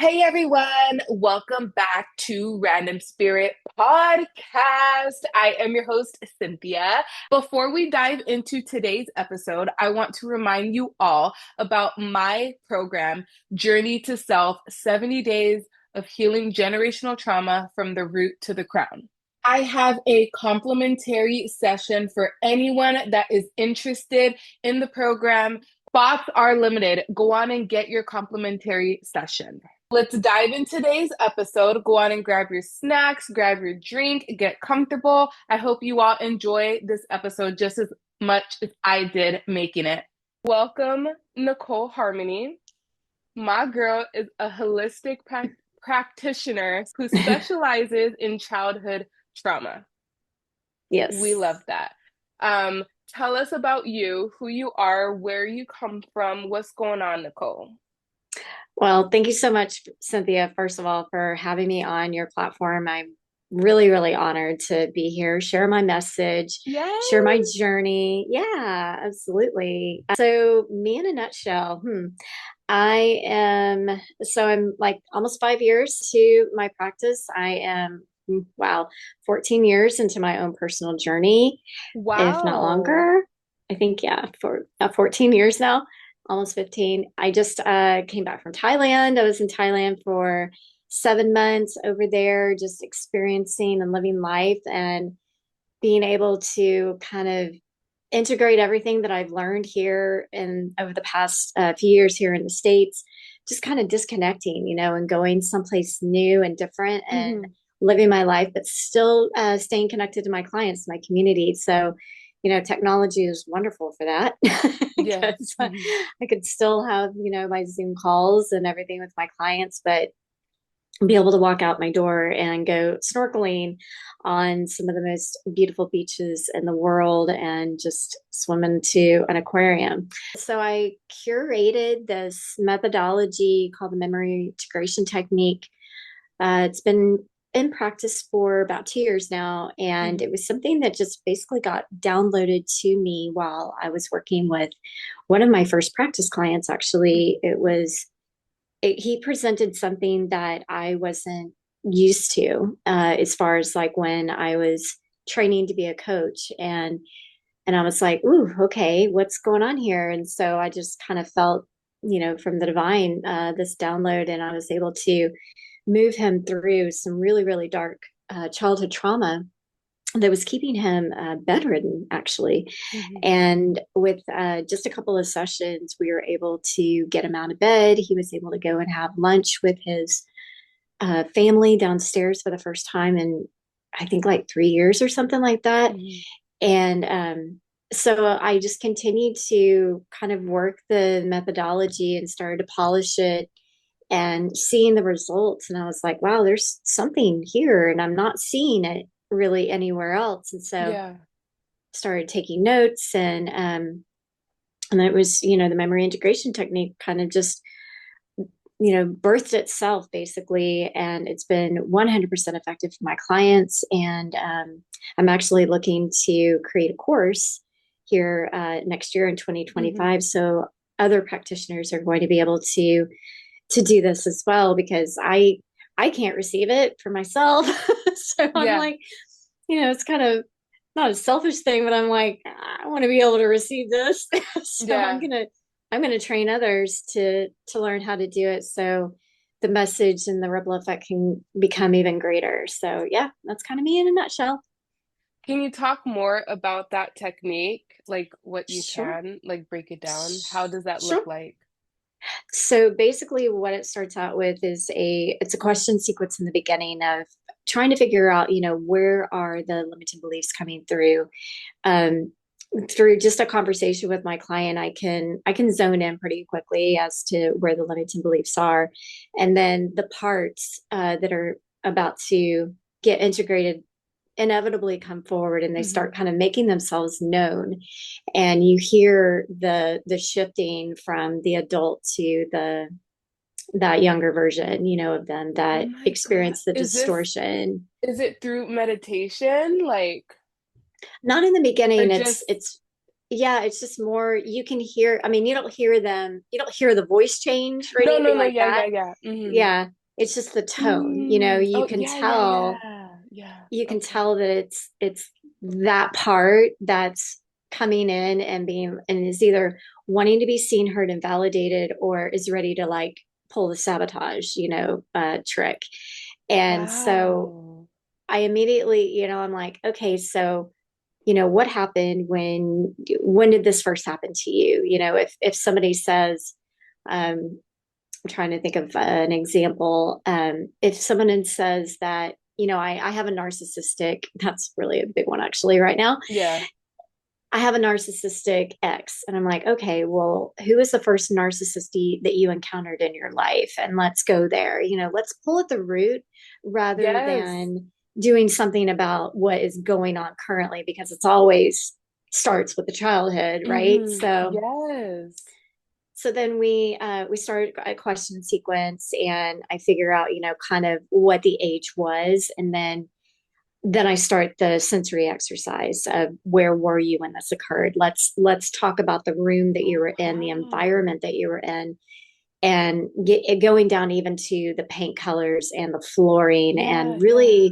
Hey everyone, welcome back to Random Spirit Podcast. I am your host, Cynthia. Before we dive into today's episode, I want to remind you all about my program, Journey to Self 70 Days of Healing Generational Trauma from the Root to the Crown. I have a complimentary session for anyone that is interested in the program. Spots are limited. Go on and get your complimentary session. Let's dive in today's episode. Go on and grab your snacks, grab your drink, get comfortable. I hope you all enjoy this episode just as much as I did making it. Welcome, Nicole Harmony. My girl is a holistic practitioner who specializes in childhood trauma. We Yes. love that. Tell us about you, who you are, where you come from, what's going on, Nicole. Well, thank you so much, Cynthia, first of all, for having me on your platform. I'm really, really honored to be here, share my message, share my Yes. journey. Yeah, absolutely. So, me in a nutshell, I'm like almost 5 years to my practice. I am, wow, 14 years into my own personal journey, if not Wow. longer. I think, yeah, for 14 years now, almost 15. I just came back from Thailand. I was in Thailand for 7 months over there, just experiencing and living life and being able to kind of integrate everything that I've learned here and over the past few years here in the States, just kind of disconnecting, and going someplace new and different and Hmm. living my life, but still staying connected to my clients, my community. So, technology is wonderful for that Yes. because I could still have, my Zoom calls and everything with my clients, but be able to walk out my door and go snorkeling on some of the most beautiful beaches in the world and just swim into an aquarium. So I curated this methodology called the memory integration technique. It's been in practice for about 2 years now, and it Hmm. was something that just basically got downloaded to me while I was working with one of my first practice clients. Actually, he presented something that I wasn't used to, as far as like when I was training to be a coach, and I was like, ooh, okay, what's going on here? And so I just kind of felt, from the divine, this download, and I was able to move him through some really, really dark childhood trauma that was keeping him bedridden, actually. Hmm. And with just a couple of sessions, we were able to get him out of bed. He was able to go and have lunch with his family downstairs for the first time in, I think, like 3 years or something like that. Hmm. And so I just continued to kind of work the methodology and started to polish it and seeing the results. And I was like, wow, there's something here, and I'm not seeing it really anywhere else. And so Yeah. started taking notes, and it was, the memory integration technique kind of just, birthed itself basically, and it's been 100% effective for my clients. And I'm actually looking to create a course here next year in Hmm. 2025, so other practitioners are going to be able to do this as well, because I can't receive it for myself. So I'm Yeah. like, it's kind of not a selfish thing, but I'm like, I want to be able to receive this. So Yeah. I'm gonna train others to learn how to do it, so the message and the ripple effect can become even greater. So yeah, that's kind of me in a nutshell. Can you talk more about that technique? Like what you Sure. can, like break it down? How does that look Sure. like? So basically what it starts out with is it's a question sequence in the beginning of trying to figure out, where are the limiting beliefs coming through. Um, through just a conversation with my client, I can zone in pretty quickly as to where the limiting beliefs are, and then the parts that are about to get integrated inevitably come forward, and they Hmm. start kind of making themselves known, and you hear the shifting from the adult to the that younger version, of them Oh that my God. experience the distortion. Is it through meditation? Like, Not in the or beginning. it's just, it's yeah, it's just more, you can hear, I mean, you don't hear them, you don't hear the voice change or No, no, anything no. like Yeah, yeah, that. yeah. Yeah, it's just the tone, Mm. you Oh, can yeah, yeah, tell, yeah. Yeah. you can Okay. tell that it's that part that's coming in and being, and is either wanting to be seen, heard, and validated, or is ready to like pull the sabotage, trick. And so Wow. I immediately, I'm like, okay, so what happened when did this first happen to you? If somebody says, I'm trying to think of an example. If someone says that, I have a narcissistic, that's really a big one actually right now. Yeah. I have a narcissistic ex. And I'm like, okay, well, who was the first narcissist that you encountered in your life? And let's go there. Let's pull at the root rather Yes. than doing something about what is going on currently, because it's always starts with the childhood, right? Yes. So then we started a question sequence, and I figure out, kind of what the age was, and then I start the sensory exercise of where were you when this occurred. Let's talk about the room that you were in, the Wow. environment that you were in, and going down even to the paint colors and the flooring, and Yeah, yeah.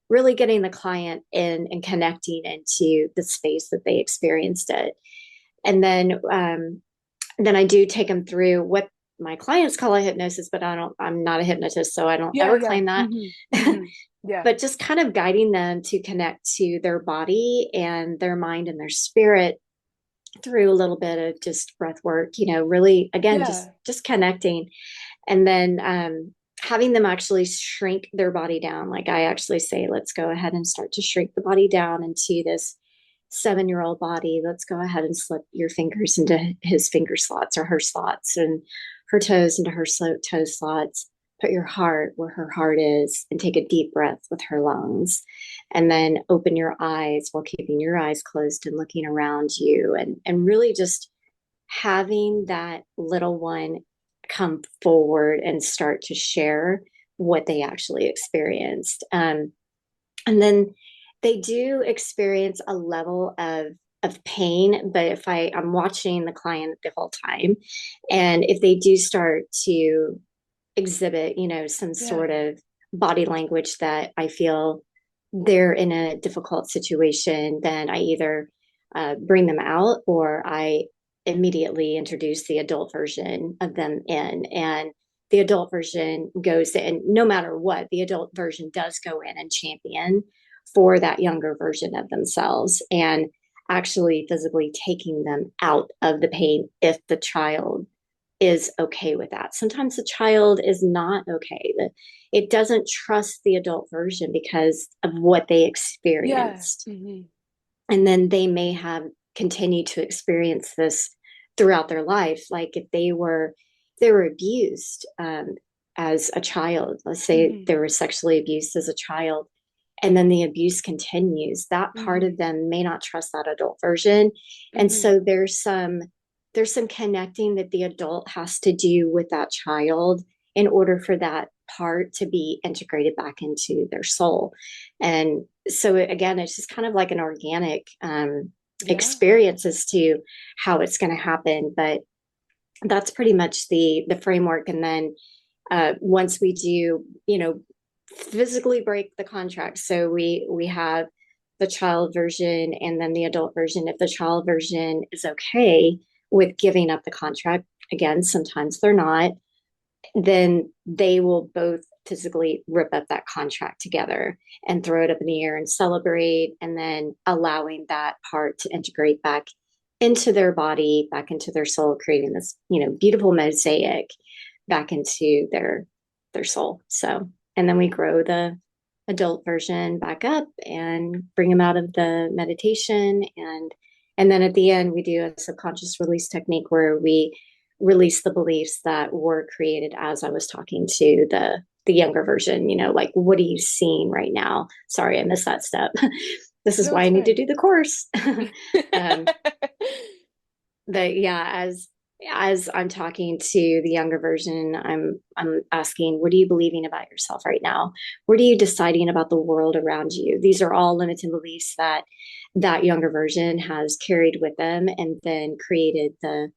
really getting the client in and connecting into the space that they experienced it. And then I do take them through what my clients call a hypnosis, but I'm not a hypnotist, so I don't Yeah, ever yeah. claim that. Yeah. But just kind of guiding them to connect to their body and their mind and their spirit through a little bit of just breath work, really, again, Yeah. just connecting. And then having them actually shrink their body down. Like I actually say, let's go ahead and start to shrink the body down into this 7-year-old body. Let's go ahead and slip your fingers into his finger slots or her slots, and her toes into her toe slots. Put your heart where her heart is, and take a deep breath with her lungs. And then open your eyes while keeping your eyes closed and looking around you, and really just having that little one come forward and start to share what they actually experienced. And then they do experience a level of pain, but if I'm watching the client the whole time, and if they do start to exhibit, some sort Yeah. of body language that I feel they're in a difficult situation, then I either bring them out, or I immediately introduce the adult version of them in. And the adult version goes in, no matter what, the adult version does go in and champion for that younger version of themselves, and actually physically taking them out of the pain if the child is okay with that. Sometimes the child is not okay. It doesn't trust the adult version because of what they Yeah. experienced. And then they may have continued to experience this throughout their life. Like if they were abused as a child, let's say they were sexually abused as a child, and then the abuse continues, that part of them may not trust that adult version. And so there's some connecting that the adult has to do with that child in order for that part to be integrated back into their soul. And so again, it's just kind of like an organic Yeah. experience as to how it's going to happen. But that's pretty much the framework. And then once we do, physically break the contract, so we have the child version and then the adult version. If the child version is okay with giving up the contract, again, sometimes they're not, then they will both physically rip up that contract together and throw it up in the air and celebrate, and then allowing that part to integrate back into their body, back into their soul, creating this, beautiful mosaic back into their soul. So, and then we grow the adult version back up and bring them out of the meditation, and then at the end we do a subconscious release technique where we release the beliefs that were created as I was talking to the younger version, like, what are you seeing right now? Sorry, I missed that step. This is No, why it's I need to fine. do the course. um, but yeah, as I'm talking to the younger version, I'm asking, what are you believing about yourself right now? What are you deciding about the world around you? These are all limiting beliefs that that younger version has carried with them and then created the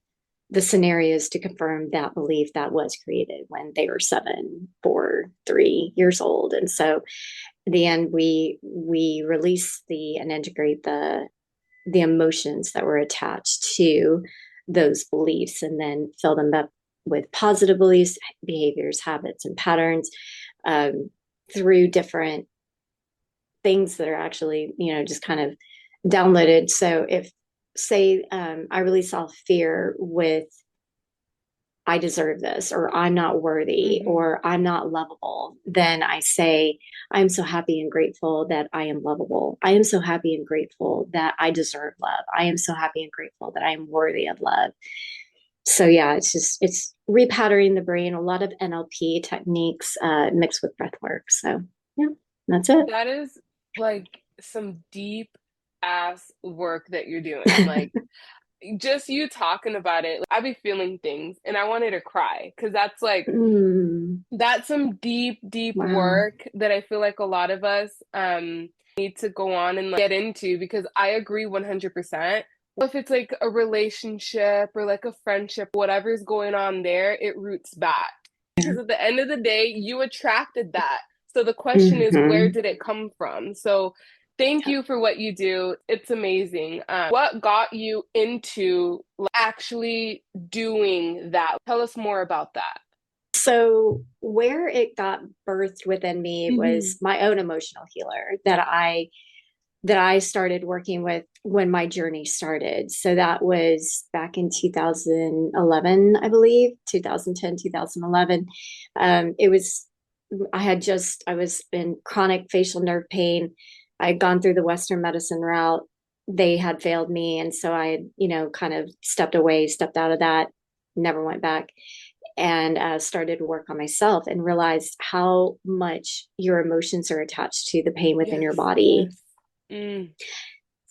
scenarios to confirm that belief that was created when they were 7, 4, 3 years old. And so in the end, we release the and integrate the emotions that were attached to those beliefs and then fill them up with positive beliefs, behaviors, habits, and patterns um, through different things that are actually, just kind of downloaded. So if, say, I release all fear with I deserve this, or I'm not worthy, Mm-hmm. or I'm not lovable, then I say, I'm so happy and grateful that I am lovable. I am so happy and grateful that I deserve love. I am so happy and grateful that I am worthy of love. So, yeah, it's repatterning the brain, a lot of NLP techniques mixed with breath work. So, yeah, that's it. That is like some deep ass work that you're doing. Like just you talking about it, I be feeling things and I wanted to cry because Mm, that's some deep, deep wow. work that I feel like a lot of us need to go on and like, get into because I agree 100%. If it's like a relationship or like a friendship, whatever's going on there, it roots back. Yeah. Because at the end of the day, you attracted that. So the question is, where Mm-hmm. did it come from? So thank you for what you do. It's amazing. What got you into like, actually doing that? Tell us more about that. So where it got birthed within me Hmm. was my own emotional healer that I started working with when my journey started. So that was back in 2011, I believe, 2010, 2011. It was I was in chronic facial nerve pain. I had gone through the Western medicine route. They had failed me. And so I had, kind of stepped away, stepped out of that, never went back and started to work on myself and realized how much your emotions are attached to the pain within your Yes, body. yes. Mm.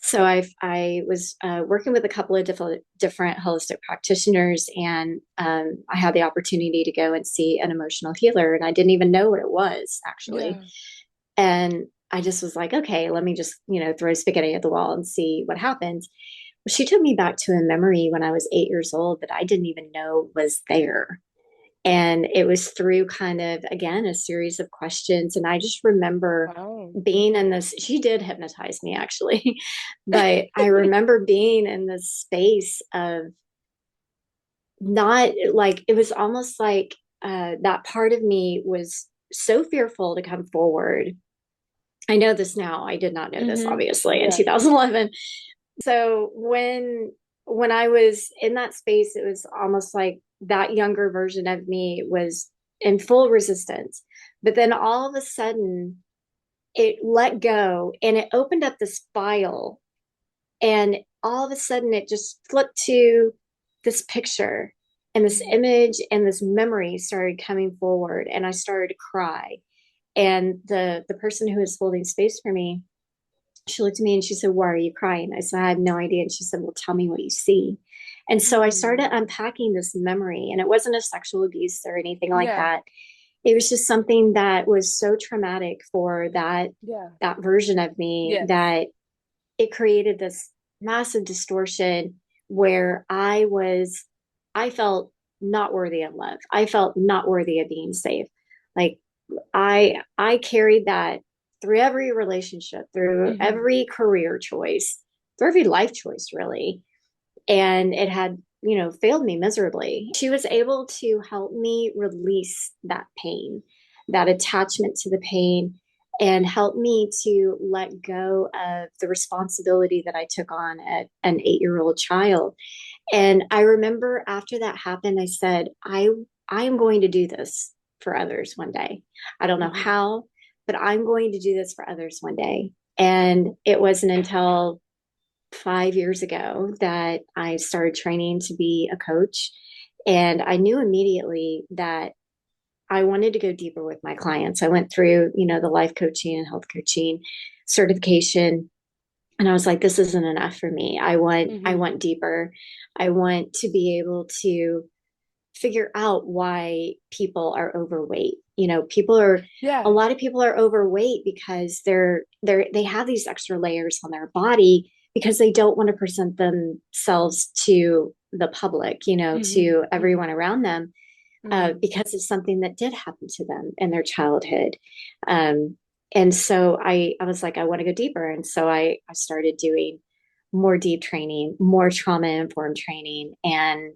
So I was working with a couple of different holistic practitioners, and I had the opportunity to go and see an emotional healer, and I didn't even know what it was actually. Yeah. And I just was like, okay, let me just throw spaghetti at the wall and see what happens. Well, she took me back to a memory when I was 8 years old that I didn't even know was there. And it was through kind of, again, a series of questions. And I just remember Wow. being in this, she did hypnotize me actually, but I remember being in this space of not like, it was almost like that part of me was so fearful to come forward. I know this now. I did not know this Mm-hmm. obviously in Yeah. 2011. So when I was in that space, it was almost like that younger version of me was in full resistance. But then all of a sudden it let go and it opened up this file, and all of a sudden it just flipped to this picture, and this Mm-hmm. image and this memory started coming forward, and I started to cry. And the person who was holding space for me, she looked at me and she said, "Why are you crying?" I said, "I have no idea." And she said, "Well, tell me what you see." And so I started Mm. unpacking this memory, and it wasn't a sexual abuse or anything like Yeah. that. It was just something that was so traumatic for Yeah. that version of me Yes. that it created this massive distortion where I felt not worthy of love. I felt not worthy of being safe. Like I carried that through every relationship, through Mm-hmm. every career choice, through every life choice, really. And it had, failed me miserably. She was able to help me release that pain, that attachment to the pain, and help me to let go of the responsibility that I took on at an 8-year-old child. And I remember after that happened, I said, I am going to do this for others one day. I don't know Mm-hmm. how, but I'm going to do this for others one day. And it wasn't until 5 years ago that I started training to be a coach. And I knew immediately that I wanted to go deeper with my clients. I went through, the life coaching and health coaching certification. And I was like, this isn't enough for me. I Mm-hmm. want deeper. I want to be able to figure out why people are overweight. A Yeah. lot of people are overweight because they have these extra layers on their body because they don't want to present themselves to the public, Mm-hmm. to Mm-hmm. everyone around them, Mm-hmm. because it's something that did happen to them in their childhood. Um, and so I was like, I want to go deeper. And so I started doing more deep training, more trauma informed training. And,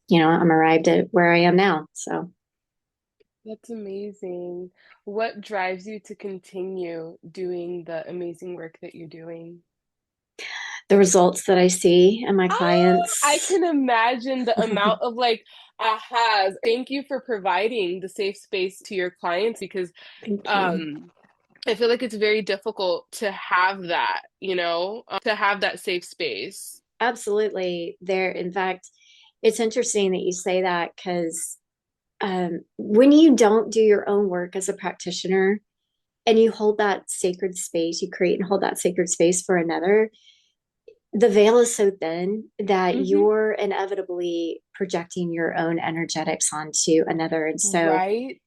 I'm arrived at where I am now. So That's amazing. What drives you to continue doing the amazing work that you're doing? the results that I see in my I clients, can imagine the amount of like ahas. Thank you for providing the safe space to your clients because thank you. um I feel like it's very difficult to have that, to have that safe space. Absolutely. In fact, it's interesting that you say that because when you don't do your own work as a practitioner, and you hold that sacred space, you create and hold that sacred space for another, the veil is so thin that Mm-hmm. you're inevitably projecting your own energetics onto another. And so Right?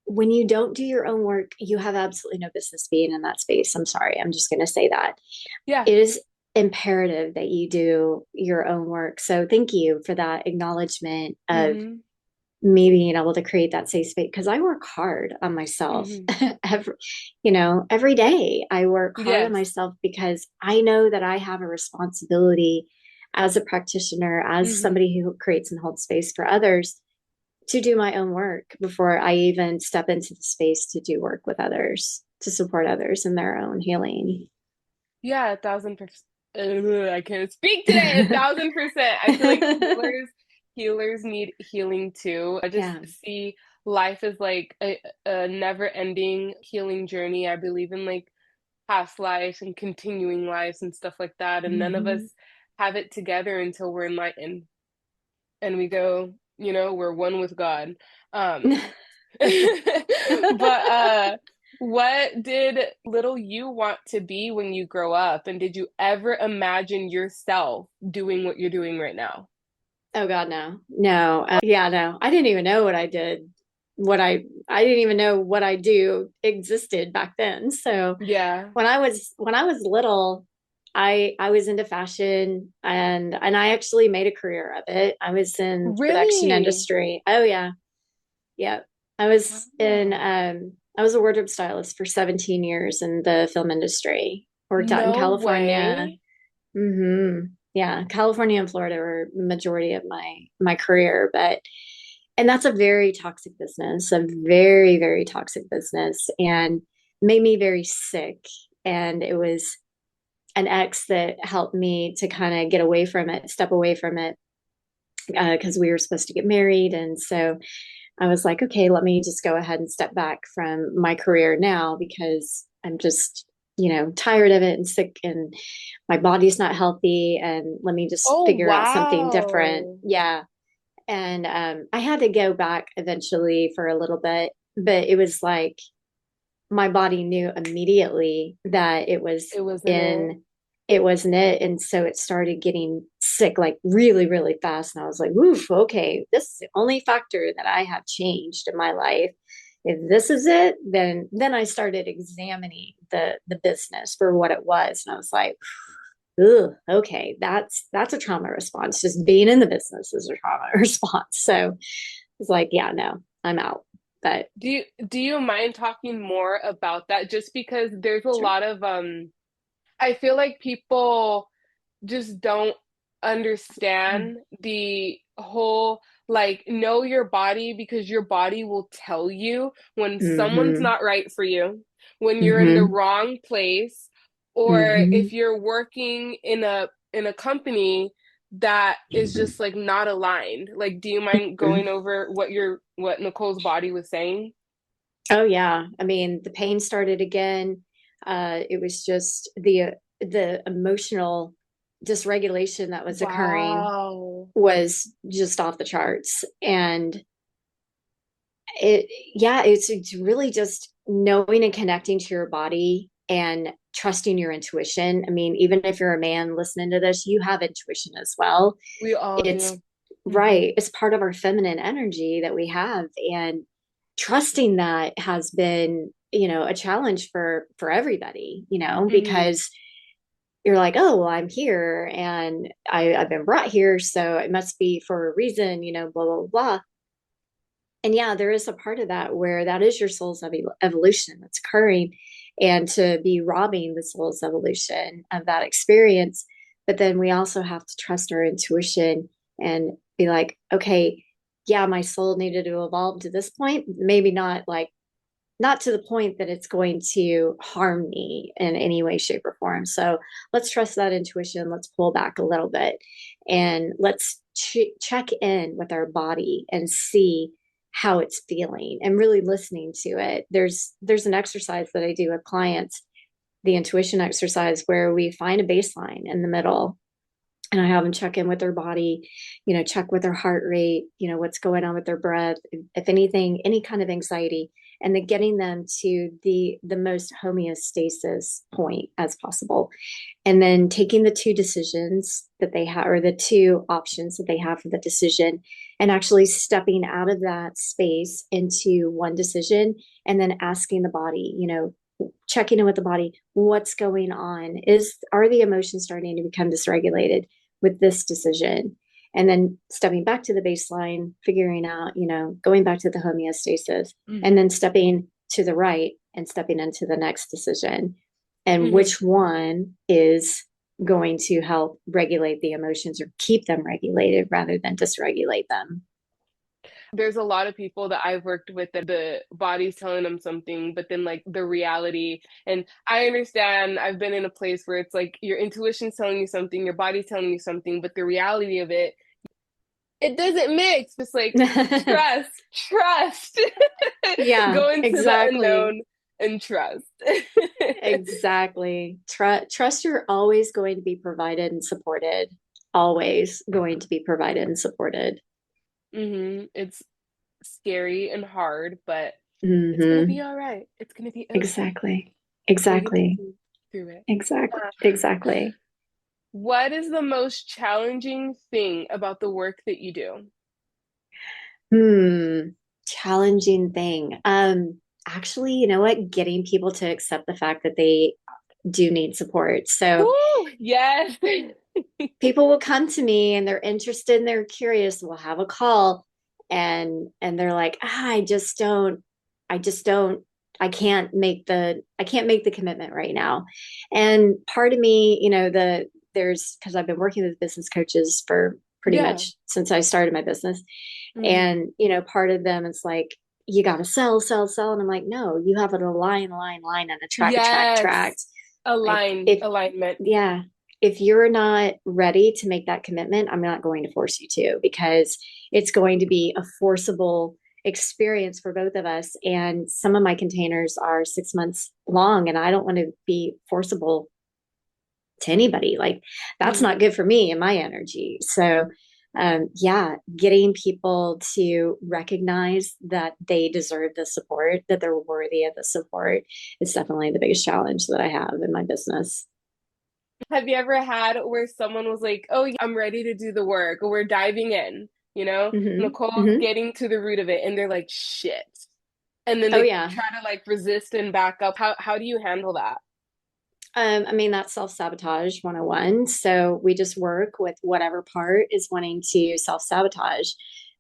when you don't do your own work, you have absolutely no business being in that space. I'm sorry. I'm just going to say that. Yeah. It is imperative that you do your own work. So thank you for that acknowledgement of Mm-hmm. me being able to create that safe space because I work hard on myself Mm-hmm. every, every day. I work hard on Yes. myself because I know that I have a responsibility as a practitioner, as Mm-hmm. somebody who creates and holds space for others to do my own work before I even step into the space to do work with others, to support others in their own healing. Yeah, 1,000%. I can't speak today. 1,000%. I feel like healers need healing too. I just Yeah. see life as like a never-ending healing journey. I believe in like past lives and continuing lives and stuff like that. And none of us Mhm. have it together until we're enlightened and we go, we're one with God. But what did little you want to be when you grow up? And did you ever imagine yourself doing what you're doing right now? Oh God, no, no, yeah, no. I didn't even know what I did. I didn't even know what I do existed back then. So Yeah. when I was little, I was into fashion and I actually made a career of it. I was in the production Really? industry. Oh yeah, yeah. I was in Wow. I was a wardrobe stylist for 17 years in the film industry. Worked out in No California. way. Yeah, California and Florida were majority of my career, but and that's a very toxic business, a very, very toxic business, and made me very sick. And it was an ex that helped me to kind of get away from it, step away from it, because we were supposed to get married. And so I was like, okay, let me just go ahead and step back from my career now because I'm just, tired of it and sick and my body's not healthy. And let me just Oh, figure out something different. wow. Yeah. And I had to go back eventually for a little bit, but it was like my body knew immediately that It wasn't it. in it wasn't it. And so it started getting sick like really, really fast. And I was like, oof, okay, this is the only factor that I have changed in my life. If this is it, then I started examining the business for what it was. And I was like, ooh, okay, that's a trauma response. Just being in the business is a trauma response. So it's like, yeah, no, I'm out. But Do you mind talking more about that? Just because there's a sure. lot of I feel like people just don't understand the whole like know your body because your body will tell you when someone's Mm-hmm. not right for you, when you're in the Mm-hmm. wrong place, or if Mm-hmm. you're working in a company that is just like not aligned. Like, do you mind Mm-hmm. going over what Nicole's body was saying? Oh yeah. I mean, the pain started again. It was just the emotional dysregulation that was occurring Wow. was just off the charts. And it yeah, it's really just knowing and connecting to your body and trusting your intuition. I mean, even if you're a man listening to this, you have intuition as well. We all It's do. Hmm. right. It's part of our feminine energy that we have. And trusting that has been, a challenge for everybody, Hmm. because you're like, oh, well, I'm here and I've been brought here, so it must be for a reason, blah, blah, blah. And yeah, there is a part of that where that is your soul's evolution that's occurring, and to be robbing the soul's evolution of that experience. But then we also have to trust our intuition and be like, okay, yeah, my soul needed to evolve to this point, maybe not like, not to the point that it's going to harm me in any way, shape, or form. So let's trust that intuition. Let's pull back a little bit and let's check in with our body and see how it's feeling and really listening to it. There's an exercise that I do with clients, the intuition exercise, where we find a baseline in the middle, and I have them check in with their body, check with their heart rate, what's going on with their breath, if anything, any kind of anxiety, and then getting them to the most homeostasis point as possible. And then taking the two decisions that they have, or the two options that they have for the decision, and actually stepping out of that space into one decision, and then asking the body, checking in with the body, what's going on? Are the emotions starting to become dysregulated with this decision? And then stepping back to the baseline, figuring out, going back to the homeostasis, and Hmm. then stepping to the right and stepping into the next decision, and Hmm. which one is going to help regulate the emotions or keep them regulated rather than dysregulate them. There's a lot of people that I've worked with that the body's telling them something, but then like the reality, and I understand I've been in a place where it's like your intuition's telling you something, your body's telling you something, but the reality of it doesn't mix. Just like trust. Yeah, Go into the exactly. unknown and trust. Exactly. Trust you're always going to be provided and supported. Always going to be provided and supported. It's scary and hard, but it's gonna be Hmm. all right. It's gonna be okay. Exactly. We're gonna Exactly. move through it. Exactly. Uh, Exactly. what is the most challenging thing about the work that you do? Hmm. Challenging thing. Actually, you know what? Getting people to accept the fact that they do need support. So Woo! Yes. people will come to me and they're interested and they're curious. We'll have a call, and they're like, I just don't, I can't make the commitment right now. And part of me, because I've been working with business coaches for pretty Yeah. much since I started my business. Hmm. And, part of them is like, you got to sell, sell, sell. And I'm like, no, you have it a line, and a track. Yes. Like, if, Alignment. yeah, if you're not ready to make that commitment, I'm not going to force you to, because it's going to be a forcible experience for both of us. And some of my containers are 6 months long, and I don't want to be forcible to anybody. Like, that's not Hmm. good for me and my energy. So, yeah, getting people to recognize that they deserve the support, that they're worthy of the support, is definitely the biggest challenge that I have in my business. Have you ever had where someone was like, "Oh, yeah, I'm ready to do the work," or "We're diving in," Hmm. Nicole's Hmm. getting to the root of it, and they're like, "Shit," and then Oh, they yeah. try to like resist and back up. How do you handle that? I mean, that's self sabotage 101. So we just work with whatever part is wanting to self sabotage.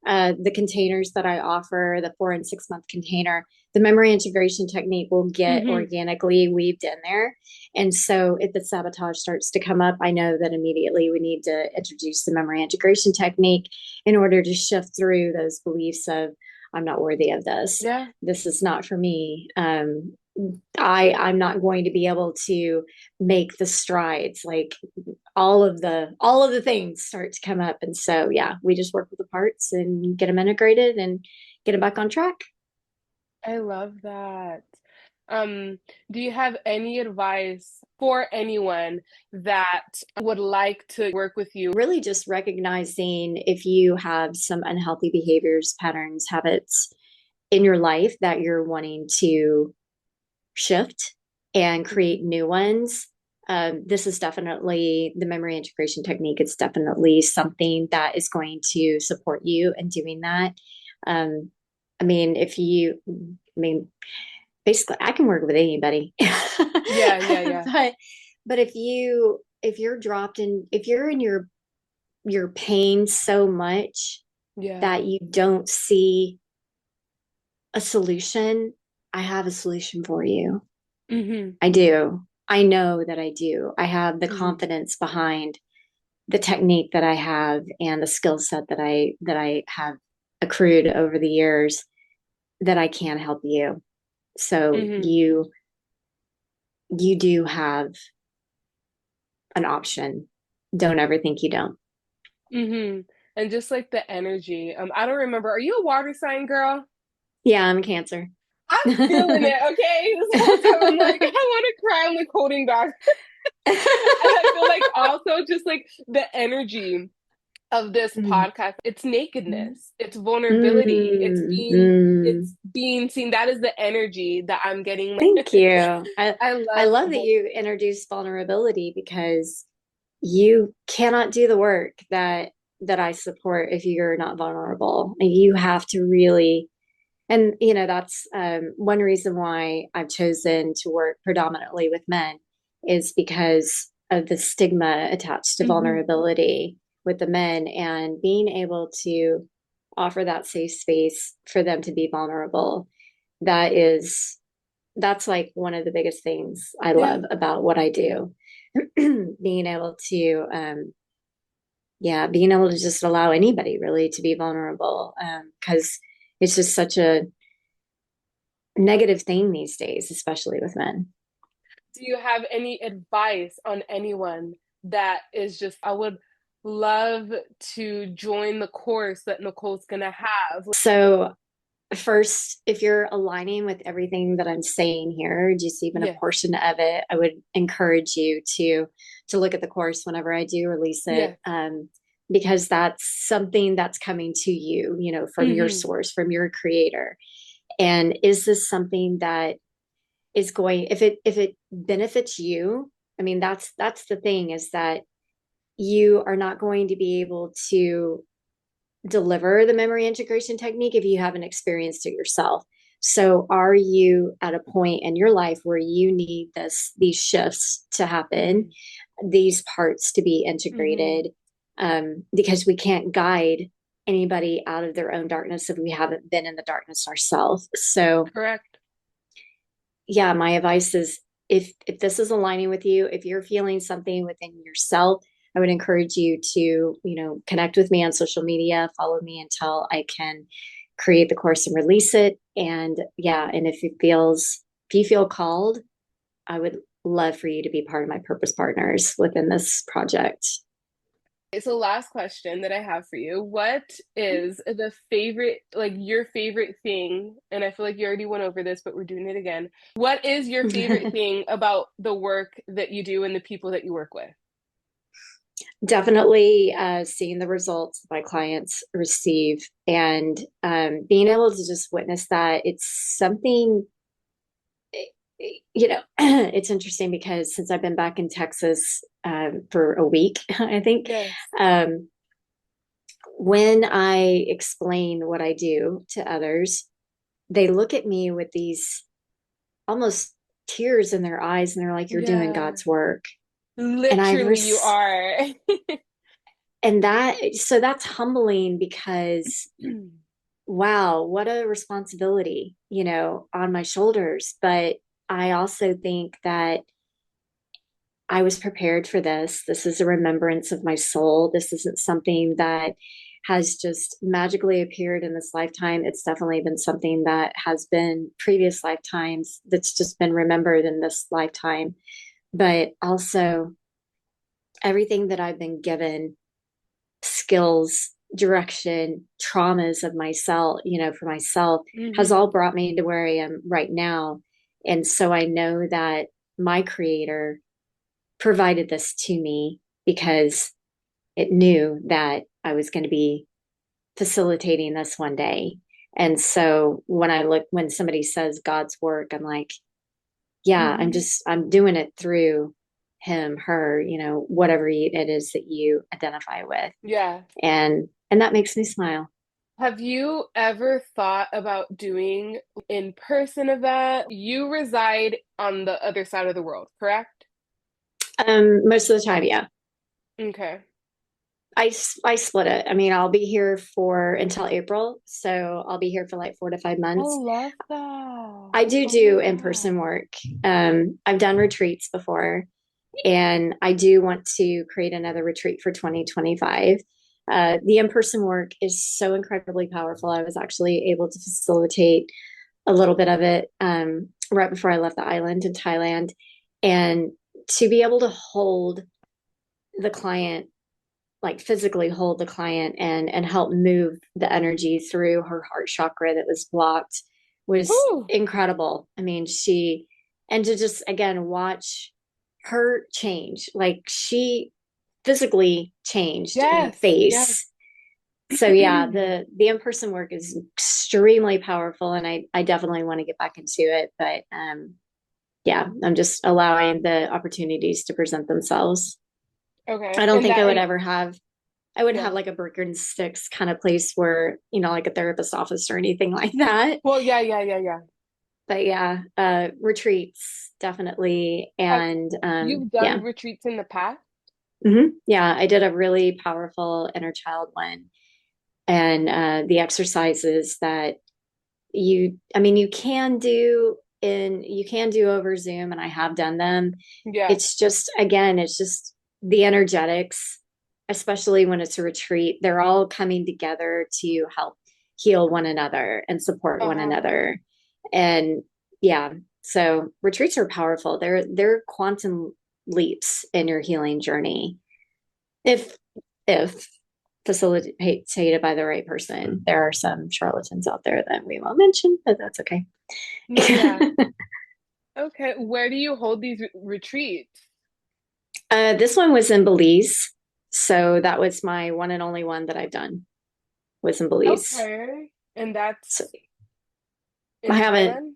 The containers that I offer, the 4 and 6 month container, the memory integration technique will get Hmm. organically weaved in there. And so if the sabotage starts to come up, I know that immediately we need to introduce the memory integration technique in order to shift through those beliefs of, I'm not worthy of this. Yeah. This is not for me. I'm not going to be able to make the strides. Like, all of the things start to come up. And so yeah, we just work with the parts and get them integrated and get them back on track. I love that. Um, do you have any advice for anyone that would like to work with you? Really just recognizing if you have some unhealthy behaviors, patterns, habits in your life that you're wanting to shift, and Mhm. create new ones. This is definitely the memory integration technique. It's definitely something that is going to support you in doing that. Um, I mean, basically, I can work with anybody. Yeah, yeah, yeah. but but if you're dropped in, if you're in your pain so much Yeah. that you don't see a solution, I have a solution for you. Mhm. I do. I know that I do. I have the Mhm. confidence behind the technique that I have and the skill set that I have accrued over the years that I can help you. So Mhm. you do have an option. Don't ever think you don't. Mhm. And just like the energy. I don't remember. Are you a water sign girl? Yeah, I'm a Cancer. I'm feeling it, okay? This whole time I'm like, I want to cry. I'm like holding back. And I feel like also just like the energy of this Mm, podcast, it's nakedness, it's vulnerability, mm, mm. it's being seen. That is the energy that I'm getting. Thank you. I I love love that both. you introduced vulnerability because you cannot do the work that I support if you're not vulnerable. You have to really, and that's one reason why I've chosen to work predominantly with men is because of the stigma attached to Mhm. vulnerability with the men and being able to offer that safe space for them to be vulnerable. That is that's like one of the biggest things I Yeah. love about what I do. Being able to being able to just allow anybody really to be vulnerable, because it's just such a negative thing these days, especially with men. Do you have any advice on anyone that is just, I would love to join the course that Nicole's gonna have? So first, if you're aligning with everything that I'm saying here, just even a Yeah. portion of it, I would encourage you to look at the course whenever I do release it, Yeah. because that's something that's coming to you, from your Mm-hmm. source, from your creator. And is this something that is going, if it benefits you? I mean, that's the thing, is that you are not going to be able to deliver the memory integration technique if you haven't experienced it yourself. So are you at a point in your life where you need these shifts to happen, Mm-hmm. these parts to be Mm-hmm. integrated? Because we can't guide anybody out of their own darkness if we haven't been in the darkness ourselves. So Correct. yeah, my advice is, if this is aligning with you, if you're feeling something within yourself, I would encourage you to, connect with me on social media, follow me until I can create the course and release it. And yeah, and if you feel called, I would love for you to be part of my purpose partners within this project. Okay, so last question that I have for you. What is the favorite, like your favorite thing? And I feel like you already went over this, but we're doing it again. What is your favorite thing about the work that you do and the people that you work with? Definitely seeing the results my clients receive, and being able to just witness that. It's something, it's interesting because since I've been back in Texas for a week, I think, Yes. um, when I explain what I do to others, they look at me with these almost tears in their eyes, and they're like, "You're doing Yeah. God's work." And I Literally, you are. and that's humbling because wow, what a responsibility, on my shoulders. But I also think that I was prepared for this. This is a remembrance of my soul. This isn't something that has just magically appeared in this lifetime. It's definitely been something that has been previous lifetimes that's just been remembered in this lifetime. But also, everything that I've been given, skills, direction, traumas of myself, for myself, has Hmm. all brought me to where I am right now. And so I know that my creator provided this to me because it knew that I was going to be facilitating this one day. And so when somebody says God's work, I'm like, yeah, Hmm. I'm doing it through him, her, whatever it is that you identify with. Yeah. And that makes me smile. Have you ever thought about doing in-person event? You reside on the other side of the world, correct? Most of the time, yeah. Okay. I split it. I mean, I'll be here for until April, so I'll be here for like 4 to 5 I months. love that. I do Oh my do in-person God. work. I've done retreats before, and I do want to create another retreat for 2025. The in-person work is so incredibly powerful. I was actually able to facilitate a little bit of it right before I left the island in Thailand, and to be able to hold the client, like physically hold the client and help move the energy through her heart chakra that was blocked was Whew. incredible. I mean, and to just again watch her change, like she physically changed in the Yes, yes. face. So yeah, the in-person work is extremely powerful, and I definitely want to get back into it. But yeah, I'm just allowing the opportunities to present themselves. I Okay. don't And think that, and I wouldn't have yeah. like a brick and sticks kind of place where, like a therapist office or anything like that. Well, yeah, yeah, yeah, yeah. But yeah, retreats definitely. Have And you've yeah. done retreats in the past? Yeah, I did a really powerful inner child one. And the exercises that I mean, you can do over Zoom, and I have done them. Yeah. It's just, again, it's just the energetics, especially when it's a retreat, they're all coming together to help heal one another and support one Uh-huh. another. And yeah, so retreats are powerful. They're quantum leaps in your healing journey. If if facilitated by the right person. There are some charlatans out there that we won't mention, but that's okay. No, yeah. Okay. Where do you hold these retreats? This one was in Belize. So that was my one and only one that I've done, was in Belize. Okay. And So that's I in haven't, Thailand?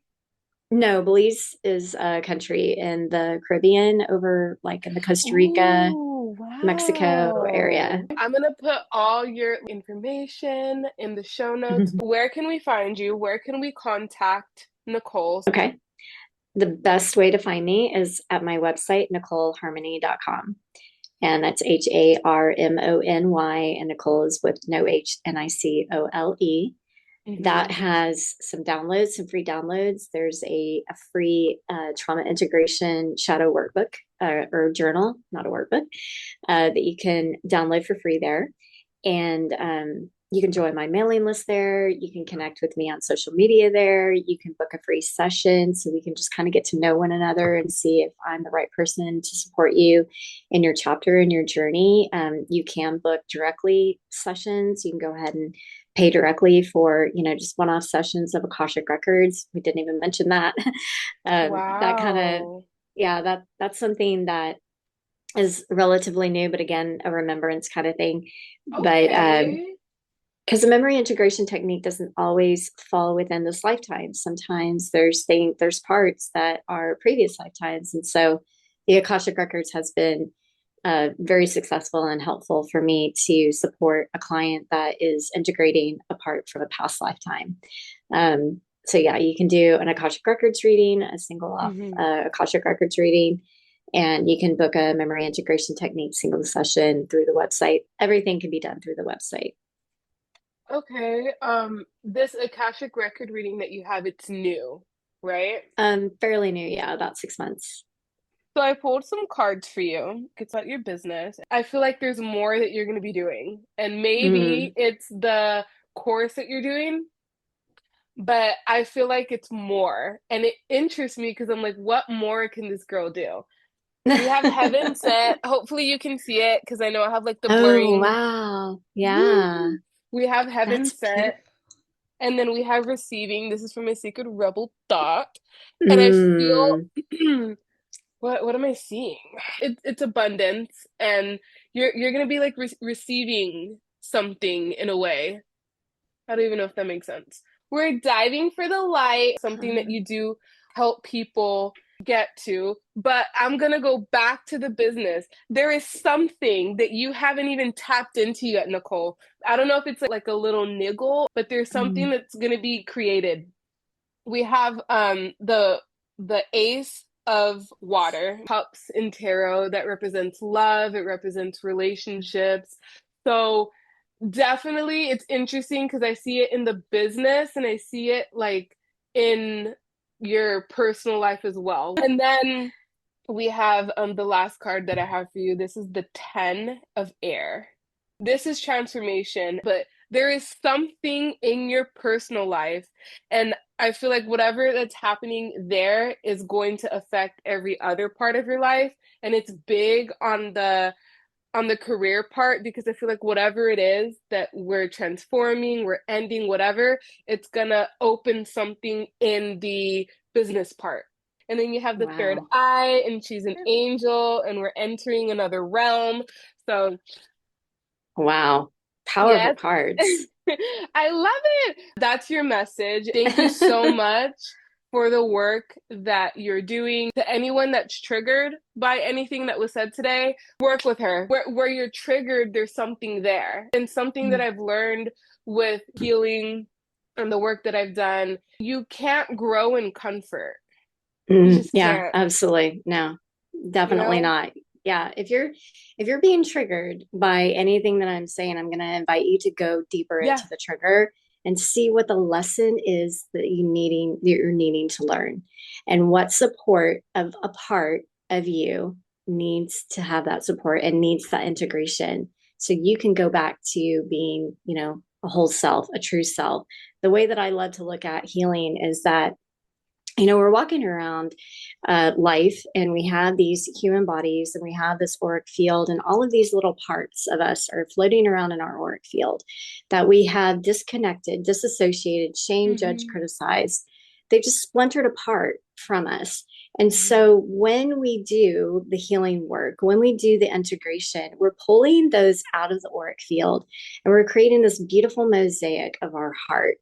no, Belize is a country in the Caribbean over like in the Costa Rica, Ooh, Mexico area. wow. I'm gonna put all your information in the show notes. Where can we find you? Where can we contact Nicole? Okay. The best way to find me is at my website, NicoleHarmony.com. And that's Harmony. And Nicole is with no H, Nicole. That Hmm. has some downloads, some free downloads. There's a free trauma integration shadow workbook or journal, not a workbook, that you can download for free there. And you can join my mailing list there. You can connect with me on social media there. You can book a free session so we can just kind of get to know one another and see if I'm the right person to support you in your chapter and your journey. You can book directly sessions. You can go ahead and pay directly for, just one-off sessions of Akashic Records. We didn't even mention that. That kind of, Wow. yeah, that's something that is relatively new, but again, a remembrance kind of thing. But Okay. because the memory integration technique doesn't always fall within this lifetime. Sometimes there's parts that are previous lifetimes, and so the Akashic Records has been very successful and helpful for me to support a client that is integrating a part from a past lifetime. So yeah, you can do an Akashic Records reading, a single off Hmm. Akashic Records reading, and you can book a memory integration technique single session through the website. Everything can be done through the website. Okay. This Akashic record reading that you have, it's new, right? Fairly new, yeah, about 6 months. So I pulled some cards for you. It's not your business. I feel like there's more that you're going to be doing. And maybe Mm. it's the course that you're doing, but I feel like it's more. And it interests me because I'm like, what more can this girl do? We have heaven set. Hopefully you can see it because I know I have like the Oh, blurring. wow. Yeah, Woo! We have heaven that's set. beautiful. And then we have receiving. This is from a sacred rebel thought. And I feel Mm. what am I seeing? It's abundance, and you're gonna be like receiving something in a way. I don't even know if that makes sense. We're diving for the light, something that you do help people. get to, but I'm gonna go back to the business. There is something that you haven't even tapped into yet, Nicole. I don't know if it's like a little niggle, but there's something Mm. that's gonna be created. We have the ace of water, cups in tarot that represents love, it represents relationships. So definitely it's interesting because I see it in the business and I see it like in your personal life as well. And then we have the last card that I have for you. This is the 10 of air. This is transformation, but there is something in your personal life, and I feel like whatever that's happening there is going to affect every other part of your life, and it's big on the career part because I feel like whatever it is that we're transforming, we're ending, whatever, it's gonna open something in the business part. And then you have the third Wow. eye, and she's an angel, and we're entering another realm. So, Wow. Powerful yes, cards. I love it. That's your message. Thank you so much for the work that you're doing. To anyone that's triggered by anything that was said today, work with her. Where you're triggered, there's something there. And something that I've learned with healing and the work that I've done, you can't grow in comfort. You just Yeah, can't, absolutely. No, you definitely know? not. Yeah, if you're being triggered by anything that I'm saying, I'm going to invite you to go deeper into Yeah. the trigger and see what the lesson is that you're needing to learn, and what support of a part of you needs to have that support and needs that integration, so you can go back to being, a whole self, a true self. The way that I love to look at healing is that, we're walking around life, and we have these human bodies, and we have this auric field, and all of these little parts of us are floating around in our auric field that we have disconnected, disassociated, shamed, judged, Hmm. criticized. They've just splintered apart from us. And Hmm. so when we do the healing work, when we do the integration, we're pulling those out of the auric field, and we're creating this beautiful mosaic of our heart.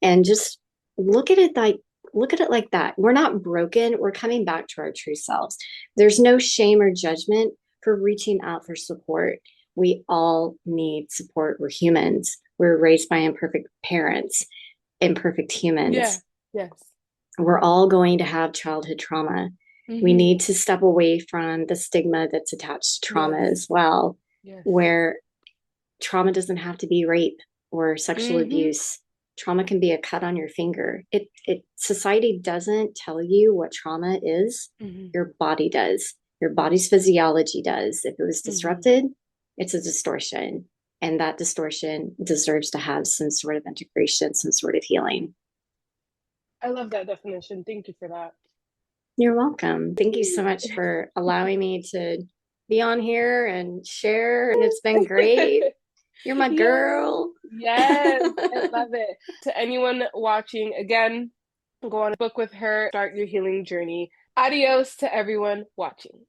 And just look at it like look at it like that. We're not broken. We're coming back to our true selves. There's no shame or judgment for reaching out for support. We all need support. We're humans. We're raised by imperfect parents, imperfect Yeah. humans. Yes. We're all going to have childhood trauma. We Hmm. need to step away from the stigma that's attached to trauma Yes. as well, Yes. where trauma doesn't have to be rape or sexual Hmm. abuse. Trauma can be a cut on your finger. It society doesn't tell you what trauma is. Hmm. Your body does. Your body's physiology does. If it was Hmm. disrupted, it's a distortion. And that distortion deserves to have some sort of integration, some sort of healing. I love that definition. Thank you for that. You're welcome. Thank you so much for allowing me to be on here and share. And it's been great. You're my Yes, girl. yes, I love it. To anyone watching, again, go on a book with her, start your healing journey. Adios to everyone watching.